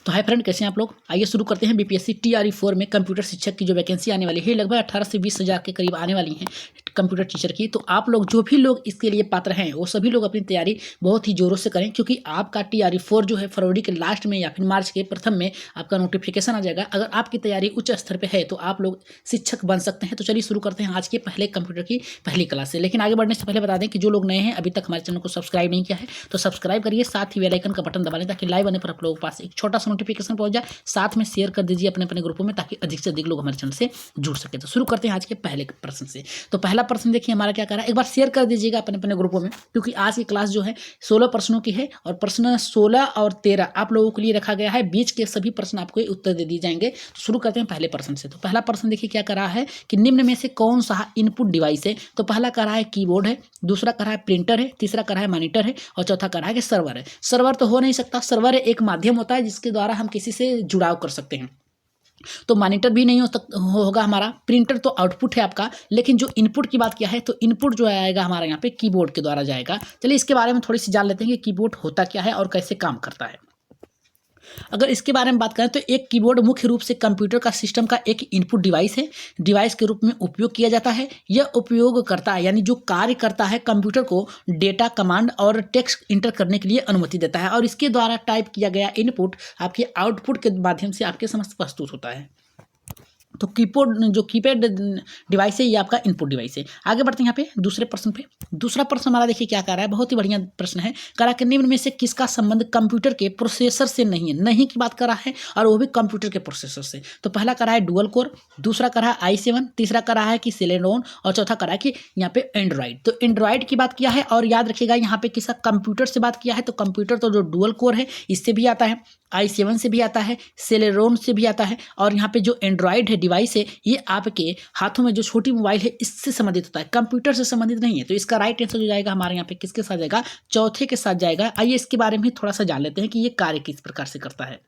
तो hi friend, कैसे हैं आप लोग। आइए शुरू करते हैं। बीपीएससी टीआरई 4 में कंप्यूटर शिक्षक की जो वैकेंसी आने वाली है लगभग 18 से 20 हज़ार के करीब आने वाली हैं कंप्यूटर टीचर की। तो आप लोग जो भी लोग इसके लिए पात्र हैं वो सभी लोग अपनी तैयारी बहुत ही जोरों से करें, क्योंकि आपका टीआरई 4 जो है फरवरी के लास्ट में या फिर मार्च के प्रथम में आपका नोटिफिकेशन आ जाएगा। अगर आपकी तैयारी उच्च स्तर पर है तो आप लोग शिक्षक बन सकते हैं। तो चलिए शुरू करते हैं आज के पहले कंप्यूटर की पहली क्लास से। लेकिन आगे बढ़ने से पहले बता दें कि जो लोग नए हैं अभी तक हमारे चैनल को सब्सक्राइब नहीं किया है तो सब्सक्राइब करिए, साथ ही बेल आइकन का बटन दबा लें ताकि लाइव आने पर आप लोगों के पास एक छोटा सा नोटिफिकेशन पहुंच जाए। साथ में शेयर कर दीजिए अपने अपने ग्रुपों में ताकि अधिक से अधिक लोग हमारे चैनल से जुड़ सके। तो शुरू करते हैं आज के पहले प्रश्न से। तो पहला प्रश्न देखिए हमारा क्या कर रहा है, एक बार शेयर कर दीजिएगा अपने अपने ग्रुपों में, क्योंकि आज की क्लास जो है 16 प्रश्नों की है और प्रश्न 16 और 13 आप लोगों के लिए रखा गया है। बीच के सभी प्रश्न आपको उत्तर दे दिए जाएंगे। तो शुरू करते हैं पहले प्रश्न से। तो पहला प्रश्न देखिए क्या कर रहा है कि निम्न में से कौन सा इनपुट डिवाइस है। तो पहला कर रहा है कीबोर्ड है, दूसरा कर रहा है प्रिंटर है, तीसरा कर रहा है मॉनिटर है और चौथा कर रहा है कि सर्वर है। सर्वर तो हो नहीं सकता, सर्वर एक माध्यम होता है जिसके द्वारा हम किसी से जुड़ाव कर सकते हैं। तो मॉनिटर भी नहीं होगा हमारा। प्रिंटर तो आउटपुट है आपका, लेकिन जो इनपुट की बात किया है तो इनपुट जो आएगा हमारा यहाँ पे कीबोर्ड के द्वारा जाएगा। चलिए इसके बारे में थोड़ी सी जान लेते हैं कि कीबोर्ड होता क्या है और कैसे काम करता है। अगर इसके बारे में बात करें तो एक कीबोर्ड मुख्य रूप से कंप्यूटर का सिस्टम का एक इनपुट डिवाइस है। डिवाइस के रूप में उपयोग किया जाता है। यह उपयोग करता है यानी जो कार्य करता है कंप्यूटर को डेटा, कमांड और टेक्स्ट इंटर करने के लिए अनुमति देता है और इसके द्वारा टाइप किया गया इनपुट आपके आउटपुट के माध्यम से आपके समक्ष प्रस्तुत होता है। तो कीपैड डिवाइस है ये आपका इनपुट डिवाइस है। आगे बढ़ते हैं यहाँ पे दूसरे प्रश्न पे। दूसरा प्रश्न हमारा देखिए क्या कर रहा है, बहुत ही बढ़िया प्रश्न है। कह रहा है कि निम्न में से किसका संबंध कंप्यूटर के प्रोसेसर से नहीं है। नहीं की बात कर रहा है और वो भी कंप्यूटर के प्रोसेसर से। तो पहला कर रहा है डुअल कोर, दूसरा कर रहा है i7, तीसरा कर रहा है कि सेलेनोन और चौथा कर रहा है कि यहाँ पे एंड्रॉइड। तो एंड्रॉइड की बात किया है और याद रखिएगा यहाँ पे किसका कंप्यूटर से बात किया है। तो कंप्यूटर तो जो डुअल कोर है इससे भी आता है, i7 से भी आता है, सेलेरोन से भी आता है और यहाँ पे जो एंड्रॉइड है डिवाइस है ये आपके हाथों में जो छोटी मोबाइल है इससे संबंधित होता है, कंप्यूटर से संबंधित नहीं है। तो इसका राइट आंसर जो जाएगा हमारे यहाँ पे किसके साथ जाएगा, चौथे के साथ जाएगा। आइए इसके बारे में थोड़ा सा जान लेते हैं कि ये कार्य किस प्रकार से करता है।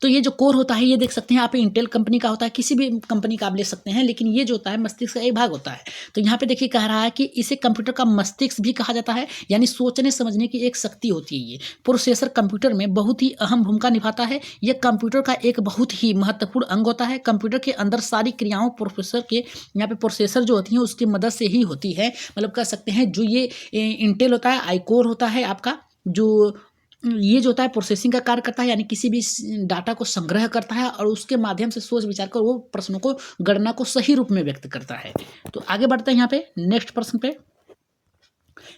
तो ये जो कोर होता है ये देख सकते हैं आप, इंटेल कंपनी का होता है, किसी भी कंपनी का आप ले सकते हैं, लेकिन ये जो होता है मस्तिष्क का एक भाग होता है। तो यहाँ पे देखिए कह रहा है कि इसे कंप्यूटर का मस्तिष्क भी कहा जाता है, यानी सोचने समझने की एक शक्ति होती है। ये प्रोसेसर कंप्यूटर में बहुत ही अहम भूमिका निभाता है। यह कंप्यूटर का एक बहुत ही महत्वपूर्ण अंग होता है। कंप्यूटर के अंदर सारी क्रियाओं प्रोसेसर के यहाँ पे प्रोसेसर जो होती हैं उसकी मदद से ही होती है। मतलब कह सकते हैं जो ये इंटेल होता है, आई कोर होता है आपका, जो ये जो होता है प्रोसेसिंग का कार्य करता है, यानी किसी भी डाटा को संग्रह करता है और उसके माध्यम से सोच विचार कर वो प्रश्नों को, गणना को सही रूप में व्यक्त करता है। तो आगे बढ़ते हैं यहाँ पे नेक्स्ट प्रश्न पे।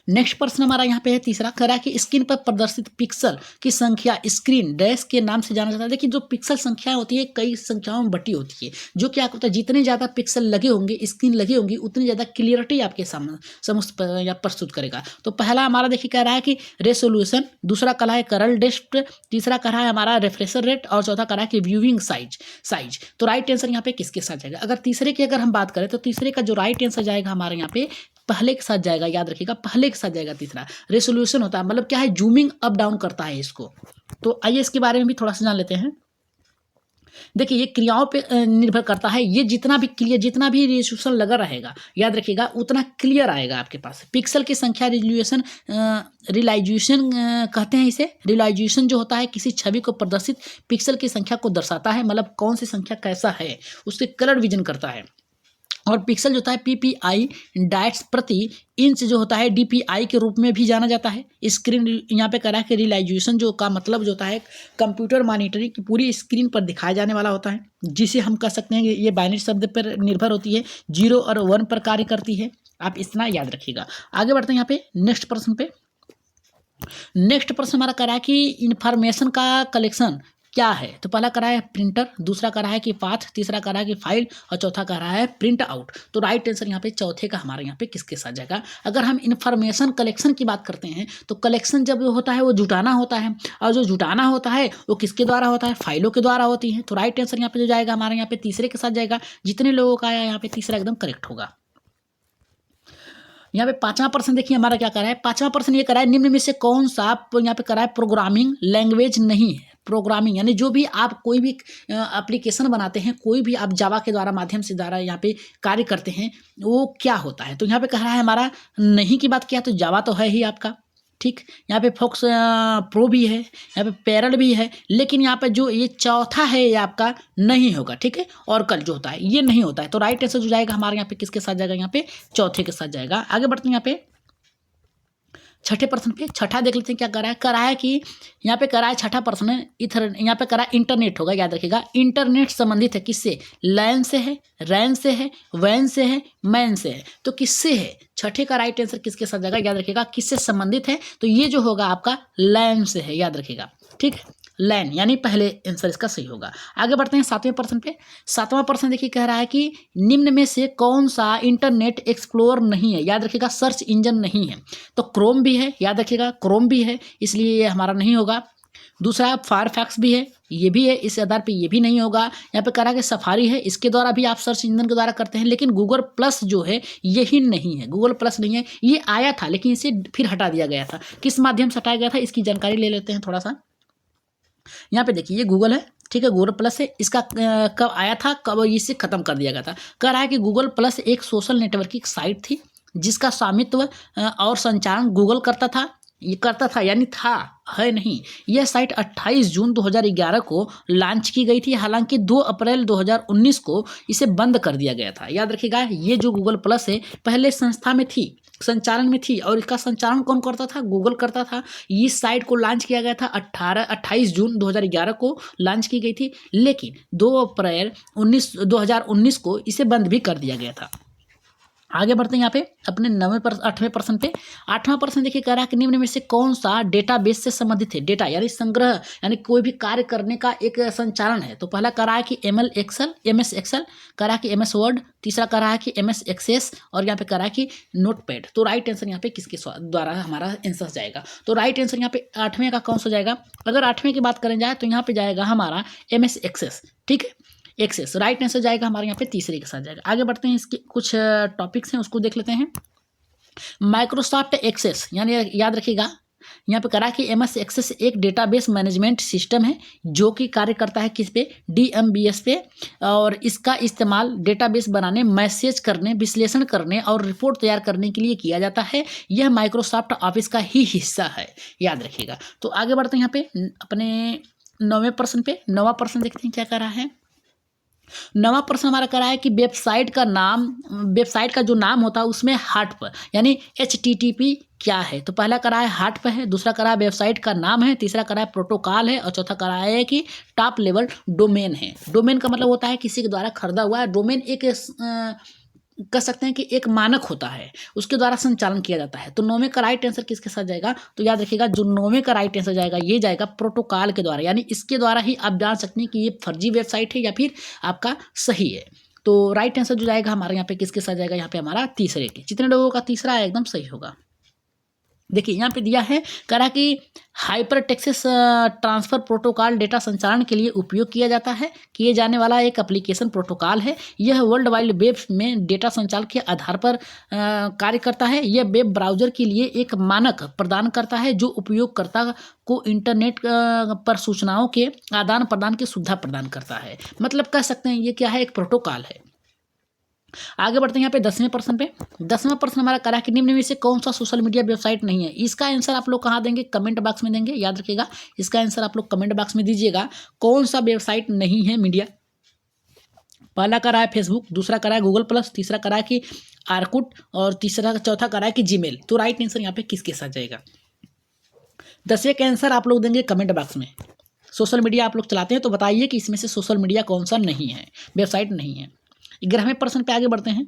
नेक्स्ट प्रश्न हमारा यहाँ पे है तीसरा। कह रहा है कि स्क्रीन पर प्रदर्शित पिक्सल की संख्या स्क्रीन डैश के नाम से जाना जाता है। देखिए जो पिक्सल संख्या होती है कई संख्याओं में बटी होती है, जो क्या होता है जितने ज़्यादा पिक्सल लगे होंगे, स्क्रीन लगे होंगी, उतनी ज़्यादा क्लियरिटी आपके सामने समस्त या प्रस्तुत करेगा। तो पहला हमारा देखिए कह रहा है कि रेसोल्यूशन, दूसरा कह रहा है करल डेप्थ, तीसरा कह रहा है हमारा रिफ्रेशर रेट और चौथा कह रहा है कि व्यूइंग साइज। तो राइट आंसर यहाँ पे किसके साथ जाएगा। अगर तीसरे की अगर हम बात करें तो तीसरे का जो राइट आंसर जाएगा हमारे यहाँ पे पहले के साथ जाएगा। याद रखिएगा पहले के साथ जाएगा तीसरा। रेसोल्यूशन होता है मतलब क्या है, जूमिंग अप डाउन करता है इसको। तो आइए इसके बारे में भी थोड़ा सा जान लेते हैं। देखिए ये क्रियाओं पे निर्भर करता है। ये जितना भी क्लियर, जितना भी रेजोल्यूशन लगा रहेगा याद रखिएगा उतना क्लियर आएगा आपके पास। पिक्सल की संख्या रिलाइजेशन कहते हैं इसे। रिलाइजेशन जो होता है किसी छवि को प्रदर्शित पिक्सल की संख्या को दर्शाता है, मतलब कौन सी संख्या कैसा है उसके कलर विजन करता है। और पिक्सल जो होता है पीपीआई डाइट्स प्रति इंच जो होता है डीपीआई के रूप में भी जाना जाता है। स्क्रीन यहाँ पे कह रहा है कि रिलाइजेशन जो का मतलब जो होता है कंप्यूटर मॉनिटरिंग की पूरी स्क्रीन पर दिखाया जाने वाला होता है, जिसे हम कह सकते हैं कि ये बाइनरी शब्द पर निर्भर होती है, 0 और 1 पर कार्य करती है। आप इतना याद रखिएगा। आगे बढ़ते हैं यहाँ पे नेक्स्ट प्रश्न पे। नेक्स्ट प्रश्न हमारा कह रहा है कि इंफॉर्मेशन का कलेक्शन क्या है। तो पहला करा है प्रिंटर, दूसरा करा है कि पाथ, तीसरा करा है कि फाइल और चौथा करा है प्रिंट आउट। तो राइट आंसर यहाँ पे चौथे का हमारे यहाँ पे किसके साथ जाएगा। अगर हम इंफॉर्मेशन कलेक्शन की बात करते हैं तो कलेक्शन जब होता है वो जुटाना होता है, और जो जुटाना होता है वो किसके द्वारा होता है, फाइलों के द्वारा होती है। तो राइट आंसर यहाँ पे जो जाएगा हमारे यहाँ पे तीसरे के साथ जाएगा। जितने लोगों का आया यहाँ पे तीसरा एकदम करेक्ट होगा। यहाँ पे पांचवा प्रश्न देखिए हमारा क्या कर रहा है। पांचवा प्रश्न ये कर रहा है निम्न में से कौन सा यहाँ पे कर रहा है प्रोग्रामिंग लैंग्वेज नहीं है। प्रोग्रामिंग यानी जो भी आप कोई भी एप्लीकेशन बनाते हैं, कोई भी आप जावा के द्वारा माध्यम से द्वारा यहाँ पे कार्य करते हैं, वो क्या होता है। तो यहाँ पे कह रहा है हमारा नहीं की बात किया तो जावा तो है ही आपका, ठीक, यहाँ पे फोक्स प्रो भी है, यहाँ पे पैरल भी है, लेकिन यहाँ पे जो ये चौथा है ये आपका नहीं होगा। ठीक है, और कल जो होता है ये नहीं होता है। तो राइट आंसर जो जाएगा हमारे यहाँ पे किसके साथ जाएगा, यहाँ पे चौथे के साथ जाएगा। आगे बढ़ते हैं यहाँ पे छठे प्रश्न पे। छठा देख लेते हैं क्या करा है कि यहाँ पे करा है छठा प्रश्न इधर, यहाँ पे करा इंटरनेट होगा, याद रखिएगा। इंटरनेट संबंधित है किससे, लैन से है, रैन से है, वैन से है, मैन से है। तो किससे है, छठे का राइट आंसर किसके साथ जाएगा, याद रखिएगा, किससे संबंधित है। तो ये जो होगा आपका लैन से है, याद रखिएगा। ठीक है, लैन यानी पहले आंसर इसका सही होगा। आगे बढ़ते हैं सातवें प्रश्न पे। सातवां प्रश्न देखिए कह रहा है कि निम्न में से कौन सा इंटरनेट एक्सप्लोर नहीं है, याद रखिएगा, सर्च इंजन नहीं है। तो क्रोम भी है, याद रखिएगा, क्रोम भी है, इसलिए ये हमारा नहीं होगा। दूसरा फायरफॉक्स भी है, ये भी है, इस आधार पे ये भी नहीं होगा। यहाँ पे कह रहा है कि सफारी है, इसके द्वारा भी आप सर्च इंजन के द्वारा करते हैं, लेकिन गूगल प्लस जो है यही नहीं है, गूगल प्लस नहीं है। ये आया था लेकिन इसे फिर हटा दिया गया था। किस माध्यम से हटाया गया था, इसकी जानकारी ले लेते हैं थोड़ा सा। यहाँ पे देखिए ये गूगल है, ठीक है, गूगल प्लस है, इसका कब आया था, कब इसे खत्म कर दिया गया था। कह रहा है कि गूगल प्लस एक सोशल नेटवर्किंग साइट थी जिसका स्वामित्व और संचालन गूगल करता था। ये करता था यानी था, है नहीं। यह साइट 28 जून 2011 को लॉन्च की गई थी, हालांकि 2 अप्रैल 2019 को इसे बंद कर दिया गया था। याद रखिएगा, ये जो गूगल प्लस है पहले संस्था में थी, संचालन में थी, और इसका संचालन कौन करता था, गूगल करता था। इस साइट को लॉन्च किया गया था 28 जून 2011 को लॉन्च की गई थी, लेकिन 2 अप्रैल 2019 को इसे बंद भी कर दिया गया था। आगे बढ़ते हैं यहाँ पे अपने 8वें प्रश्न पे। 8वां प्रश्न देखिए कह रहा है कि निम्न में से कौन सा डेटाबेस से संबंधित है। डेटा यानी संग्रह, यानी कोई भी कार्य करने का एक संचालन है। तो पहला कह रहा है कि MS एक्सेल, कह रहा है कि MS वर्ड, तीसरा कह रहा है कि MS एक्सेस, और यहाँ पे कह रहा है कि नोटपैड। तो राइट आंसर यहाँ पे किसके द्वारा हमारा आंसर जाएगा। तो राइट आंसर यहाँ पे 8वें का कौन सा जाएगा। अगर 8वें की बात करें जाए तो यहाँ पे जाएगा हमारा MS एक्सेस। ठीक है, एक्सेस राइट आंसर जाएगा हमारे यहाँ पे तीसरे के साथ जाएगा। आगे बढ़ते हैं, इसके कुछ टॉपिक्स हैं उसको देख लेते हैं। माइक्रोसॉफ्ट एक्सेस यानी याद रखिएगा, यहाँ पे करा कि MS एक्सेस एक डेटाबेस मैनेजमेंट सिस्टम है जो कि कार्य करता है किस पे, DMBS पे, और इसका इस्तेमाल डेटाबेस बनाने, मैसेज करने, विश्लेषण करने और रिपोर्ट तैयार करने के लिए किया जाता है। यह माइक्रोसॉफ्ट ऑफिस का ही हिस्सा है, याद रखिएगा। तो आगे बढ़ते हैं यहाँ पे अपने 9वें प्रश्न पे। 9वां प्रश्न देखते हैं क्या कर रहा है। 9वां प्रश्न हमारा करा है कि वेबसाइट का जो नाम होता है उसमें HTTP यानी HTTP क्या है। तो पहला करा है HTTP है, दूसरा करा है वेबसाइट का नाम है, तीसरा करा है प्रोटोकॉल है, और चौथा करा है कि टॉप लेवल डोमेन है। डोमेन का मतलब होता है किसी के द्वारा खरीदा हुआ है। डोमेन एक कह सकते हैं कि एक मानक होता है, उसके द्वारा संचालन किया जाता है। तो 9वें का राइट आंसर किसके साथ जाएगा, तो याद रखिएगा जो 9वें का राइट आंसर जाएगा ये जाएगा प्रोटोकॉल के द्वारा, यानी इसके द्वारा ही आप जान सकते हैं कि ये फर्जी वेबसाइट है या फिर आपका सही है। तो राइट आंसर जो जाएगा हमारे यहाँ पे किसके साथ जाएगा, यहाँ पे हमारा तीसरे के। जितने लोगों का तीसरा है एकदम सही होगा। देखिए यहाँ पे दिया है, करा कि hyper text transfer protocol data संचालन के लिए उपयोग किए जाने वाला एक एप्लीकेशन प्रोटोकॉल है। यह वर्ल्ड वाइड वेब में डेटा संचालन के आधार पर कार्य करता है। यह वेब ब्राउज़र के लिए एक मानक प्रदान करता है जो उपयोगकर्ता को इंटरनेट पर सूचनाओं के आदान प्रदान की सुविधा प्रदान करता है। मतलब कह सकते हैं ये क्या है, एक प्रोटोकॉल है। आगे बढ़ते हैं यहाँ पे 10वें प्रश्न पे। 10वां प्रश्न हमारा करा कि निम्न में से कौन सा सोशल मीडिया वेबसाइट नहीं है। इसका आंसर आप लोग कहाँ देंगे, कमेंट बॉक्स में देंगे, याद रखिएगा। इसका आंसर आप लोग कमेंट बॉक्स में दीजिएगा, कौन सा वेबसाइट नहीं है मीडिया। पहला करा है फेसबुक, दूसरा करा है गूगल प्लस, तीसरा करा है कि आर्कुट, और चौथा करा है कि जीमेल। तो राइट आंसर यहाँ पे किसके साथ जाएगा। 10वें का आंसर आप लोग देंगे कमेंट बॉक्स में। सोशल मीडिया आप लोग चलाते हैं तो बताइए कि इसमें से सोशल मीडिया कौन सा नहीं है, वेबसाइट नहीं है। 11वें प्रश्न पे आगे बढ़ते हैं।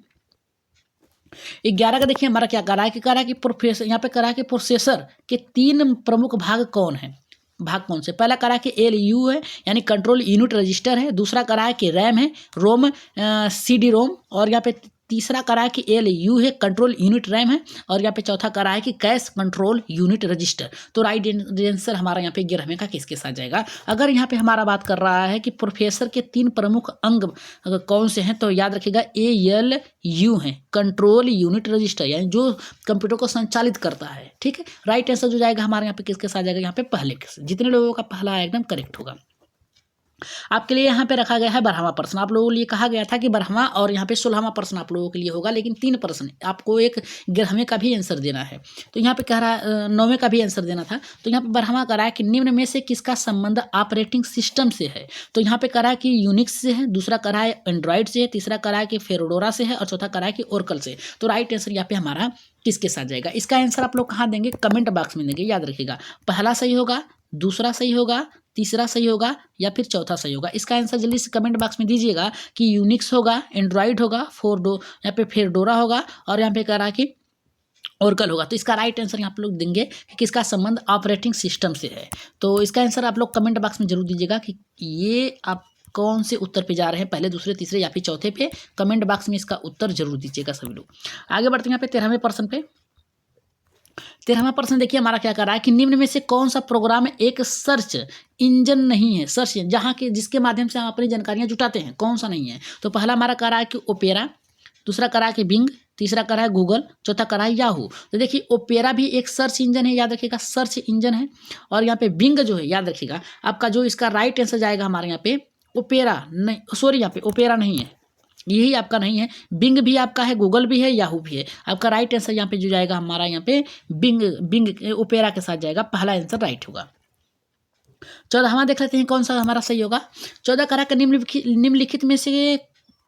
11 का देखिए हमारा क्या करा है कि प्रोसेसर, यहाँ पे करा है कि प्रोसेसर के 3 प्रमुख भाग कौन से। पहला करा है कि LU है यानी कंट्रोल यूनिट रजिस्टर है, दूसरा करा है कि रैम है, रोम CD रोम, और यहाँ पे तीसरा करा है कि LU है कंट्रोल यूनिट रैम है, और यहाँ पे चौथा करा है कि कैश कंट्रोल यूनिट रजिस्टर। तो राइट आंसर हमारा यहाँ पे 11वें का किसके साथ जाएगा। अगर यहाँ पे हमारा बात कर रहा है कि प्रोसेसर के 3 प्रमुख अंग कौन से हैं, तो याद रखिएगा ALU है कंट्रोल यूनिट रजिस्टर, यानी जो कंप्यूटर को संचालित करता है। ठीक है, राइट आंसर जो जाएगा हमारे यहाँ पे किसके साथ जाएगा, यहाँ पे पहले के। जितने लोगों का पहला एकदम करेक्ट होगा। आपके लिए यहाँ पे रखा गया है 12वां प्रश्न। आप लोगों के लिए कहा गया था कि 12वां और यहाँ पे 16वां प्रश्न आप लोगों के लिए होगा, लेकिन 3 प्रश्न आपको एक 11वें का भी आंसर देना है। तो यहाँ पे कह रहा है 9वें का भी आंसर देना था। तो यहाँ पे 12वां कह रहा है कि निम्न में से किसका संबंध ऑपरेटिंग सिस्टम से है। तो यहाँ पे कह रहा है कि यूनिक्स से है, दूसरा कह रहा है एंड्रॉइड से है, तीसरा कह रहा है कि फेडोरा से है और चौथा कह रहा है कि ओरेकल से। तो राइट आंसर यहाँ पे हमारा किसके साथ जाएगा? इसका आंसर आप लोग कहाँ देंगे? कमेंट बॉक्स में देंगे, याद रखिएगा। पहला सही होगा, दूसरा सही होगा, तीसरा सही होगा या फिर चौथा सही होगा। इसका आंसर जल्दी से कमेंट बॉक्स में दीजिएगा कि यूनिक्स होगा, एंड्रॉइड होगा, यहाँ पे फेडोरा होगा और यहाँ पे कह रहा है कि ओरेकल होगा। तो इसका राइट आंसर यहाँ आप लोग देंगे कि किसका संबंध ऑपरेटिंग सिस्टम से है। तो इसका आंसर आप लोग कमेंट बॉक्स में जरूर दीजिएगा कि ये आप कौन से उत्तर पे जा रहे हैं, पहले, दूसरे, तीसरे या फिर चौथे पे। कमेंट बॉक्स में इसका उत्तर जरूर दीजिएगा सभी लोग। आगे बढ़ते हैं यहाँ पे 13वें प्रश्न पे। 13वां प्रश्न देखिए हमारा क्या कर रहा है कि निम्न में से कौन सा प्रोग्राम एक सर्च इंजन नहीं है, सर्च जहाँ के जिसके माध्यम से हम अपनी जानकारियाँ जुटाते हैं, कौन सा नहीं है? तो पहला हमारा कह रहा है कि ओपेरा, दूसरा कह रहा है कि बिंग, तीसरा कह रहा है गूगल, चौथा कह रहा है याहू। तो देखिए ओपेरा भी एक सर्च इंजन है, याद रखिएगा, सर्च इंजन है। और यहाँ पे बिंग जो है, याद रखिएगा, आपका जो इसका राइट आंसर जाएगा हमारे यहाँ पे ओपेरा नहीं, सॉरी यहाँ पे ओपेरा नहीं है, यही आपका नहीं है। बिंग भी आपका है, गूगल भी है, याहू भी है। आपका राइट आंसर यहाँ पे जो जाएगा हमारा यहाँ पे बिंग ओपेरा के साथ जाएगा, पहला आंसर राइट होगा। 14वां देख लेते हैं कौन सा हमारा सही होगा। 14 कह रहा है निम्नलिखित में से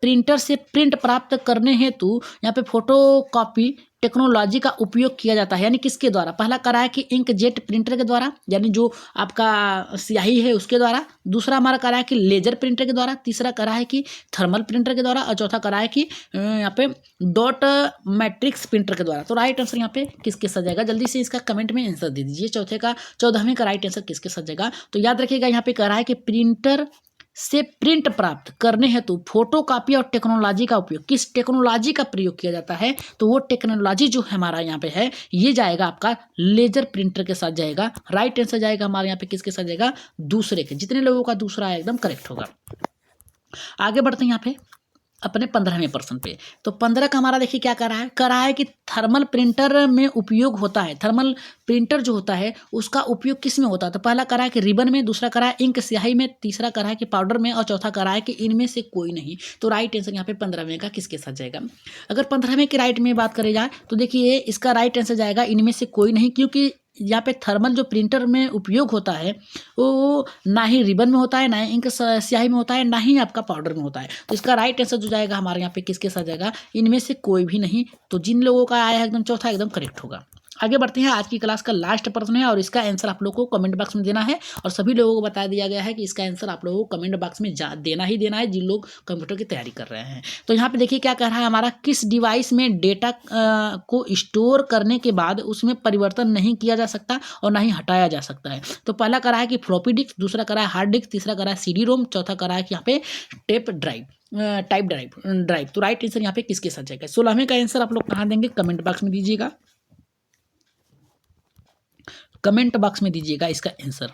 प्रिंटर से प्रिंट प्राप्त करने हेतु यहाँ पे फोटो कॉपी टेक्नोलॉजी का उपयोग किया जाता है, यानी किसके द्वारा? पहला कह रहा है कि इंकजेट प्रिंटर के द्वारा, यानी जो आपका स्याही है उसके द्वारा। दूसरा हमारा कह रहा है कि लेजर प्रिंटर के द्वारा। तीसरा कह रहा है कि थर्मल प्रिंटर के द्वारा और चौथा कह रहा है कि यहाँ पे डॉट मैट्रिक्स प्रिंटर के द्वारा। तो राइट आंसर यहाँ पे किसके साथ जाएगा? जल्दी से इसका कमेंट में आंसर दे दीजिए। 14वें का राइट आंसर किसके साथ जाएगा? तो याद रखिएगा यहाँ पे कह रहा है कि प्रिंटर से प्रिंट प्राप्त करने हेतु फोटो कॉपी और टेक्नोलॉजी का उपयोग, किस टेक्नोलॉजी का प्रयोग किया जाता है? तो वो टेक्नोलॉजी जो हमारा यहाँ पे है ये जाएगा आपका लेजर प्रिंटर के साथ जाएगा। राइट आंसर जाएगा हमारे यहाँ पे किसके साथ जाएगा? दूसरे के। जितने लोगों का दूसरा है एकदम करेक्ट होगा। आगे बढ़ते हैं यहाँ पे अपने 15वें प्रश्न पे। तो 15 का हमारा देखिए क्या कर रहा है कि थर्मल प्रिंटर में उपयोग होता है। थर्मल प्रिंटर जो होता है उसका उपयोग किस में होता है? तो पहला कर रहा है कि रिबन में, दूसरा कर रहा है इंक स्याही में, तीसरा कर रहा है कि पाउडर में और चौथा कर रहा है कि इनमें से कोई नहीं। तो राइट आंसर यहाँ पे 15वें का किसके साथ जाएगा? अगर 15वें के राइट में बात करें जाए तो देखिए इसका राइट आंसर जाएगा इनमें से कोई नहीं, क्योंकि यहाँ पे थर्मल जो प्रिंटर में उपयोग होता है वो ना ही रिबन में होता है, ना ही इंक स्याही में होता है, ना ही आपका पाउडर में होता है। तो इसका राइट आंसर जो जाएगा हमारे यहाँ पे किसके साथ जाएगा? इनमें से कोई भी नहीं। तो जिन लोगों का आया है एकदम चौथा एकदम करेक्ट होगा। आगे बढ़ते हैं। आज की क्लास का लास्ट प्रश्न है और इसका आंसर आप लोगों को कमेंट बॉक्स में देना है और सभी लोगों को बता दिया गया है कि इसका आंसर आप लोगों को कमेंट बॉक्स में देना ही देना है जिन लोग कंप्यूटर की तैयारी कर रहे हैं। तो यहाँ पे देखिए क्या कह रहा है हमारा, किस डिवाइस में डेटा को स्टोर करने के बाद उसमें परिवर्तन नहीं किया जा सकता और ना ही हटाया जा सकता है? तो पहला कह रहा है कि फ्लॉपी डिस्क, दूसरा कह रहा है हार्ड डिस्क, तीसरा कह रहा है CD रोम, चौथा कह रहा है कि यहाँ पे टाइप ड्राइव। तो राइट आंसर यहाँ पे किसके साथ जाएगा? 16वें का आंसर आप लोग कहाँ देंगे? कमेंट बॉक्स में दीजिएगा, कमेंट बॉक्स में दीजिएगा इसका आंसर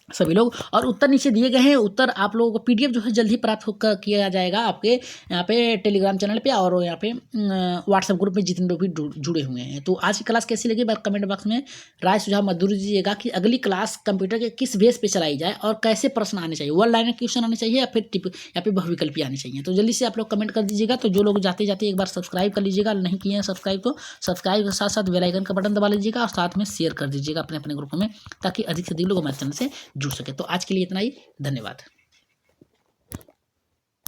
सभी लोग। और उत्तर नीचे दिए गए हैं। उत्तर आप लोगों को PDF जो है जल्द ही प्राप्त किया जाएगा आपके यहाँ पे टेलीग्राम चैनल पे और यहाँ पे व्हाट्सएप ग्रुप में जितने लोग भी जुड़े हुए हैं। तो आज की क्लास कैसी लगी कमेंट बॉक्स में राय सुझाव मत जरूर दीजिएगा कि अगली क्लास कंप्यूटर के किस बेस पे चलाई जाए और कैसे प्रश्न आने चाहिए, वन लाइनर क्वेश्चन आने चाहिए या फिर टिप या फिर बहुविकल्पी आने चाहिए। तो जल्दी से आप लोग कमेंट कर दीजिएगा। तो जो लोग जाते जाते एक बार सब्सक्राइब कर लीजिएगा, नहीं किए हैं सब्सक्राइब तो सब्सक्राइब के साथ साथ बेल आइकन का बटन दबा लीजिएगा और साथ में शेयर कर दीजिएगा अपने अपने ग्रुप में, ताकि अधिक से अधिक लोग हमारे चैनल से जुड़ सके। तो आज के लिए इतना ही, धन्यवाद।